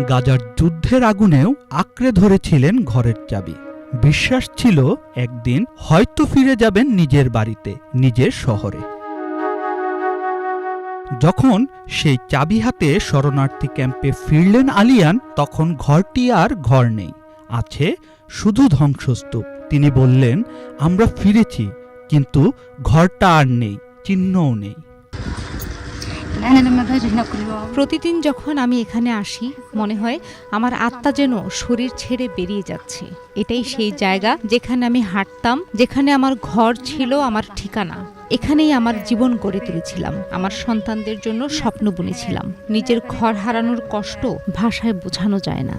গাজার যুদ্ধের আগুনেও আঁকড়ে ধরেছিলেন ঘরের চাবি। বিশ্বাস ছিল একদিন হয়তো ফিরে যাবেন নিজের বাড়িতে, নিজের শহরে। যখন সেই চাবি হাতে শরণার্থী ক্যাম্পে ফিরলেন আলিয়ান, তখন ঘরটি আর ঘর নেই, আছে শুধু ধ্বংসস্তূপ। তিনি বললেন, আমরা ফিরেছি, কিন্তু ঘরটা আর নেই, চিহ্নও নেই। প্রতিদিন যখন আমি এখানে আসি, মনে হয় আমার আত্মা যেন শরীর ছেড়ে বেরিয়ে যাচ্ছে। এটাই সেই জায়গা যেখানে আমি হাঁটতাম, যেখানে আমার ঘর ছিল, আমার ঠিকানা। এখানেই আমার জীবন গড়ে তুলেছিলাম, আমার সন্তানদের জন্য স্বপ্ন বুনেছিলাম। নিজের ঘর হারানোর কষ্ট ভাষায় বোঝানো যায় না।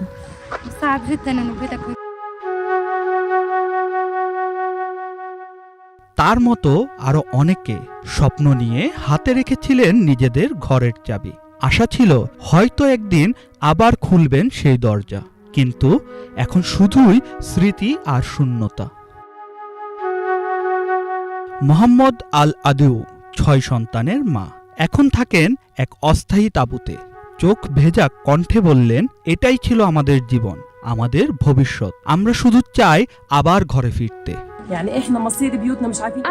তার মতো আরো অনেকে স্বপ্ন নিয়ে হাতে রেখেছিলেন নিজেদের ঘরের চাবি। আশা ছিল হয়তো একদিন আবার খুলবেন সেই দরজা, কিন্তু এখন শুধুই স্মৃতি আর শূন্যতা। মোহাম্মদ আল আদিউ 6 সন্তানের মা, এখন থাকেন এক অস্থায়ী তাঁবুতে। চোখ ভেজা কণ্ঠে বললেন, এটাই ছিল আমাদের জীবন, আমাদের ভবিষ্যৎ। আমরা শুধু চাই আবার ঘরে ফিরতে।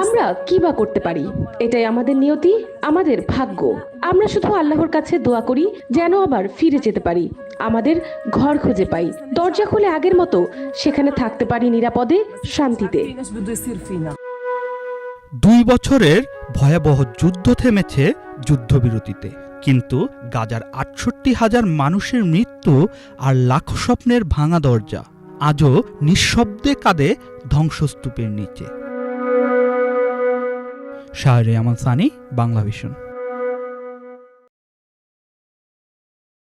আমরা কি বা করতে পারি? এটাই আমাদের নিয়তি, আমাদের ভাগ্য। আমরা শুধু আল্লাহর কাছে দোয়া করি যেন আবার ফিরে যেতে পারি, আমাদের ঘর খুঁজে পাই, দরজা খুলে আগের মতো সেখানে থাকতে পারি নিরাপদে, শান্তিতে। 2 বছরের ভয়াবহ যুদ্ধ থেমেছে যুদ্ধবিরতিতে, কিন্তু গাজার 68,000 মানুষের মৃত্যু আর লাখো স্বপ্নের ভাঙা দরজা আজও নিঃশব্দে কাঁদে ধ্বংসস্তূপের নিচে। শাহরিয়ার সানি, বাংলা ভিশন।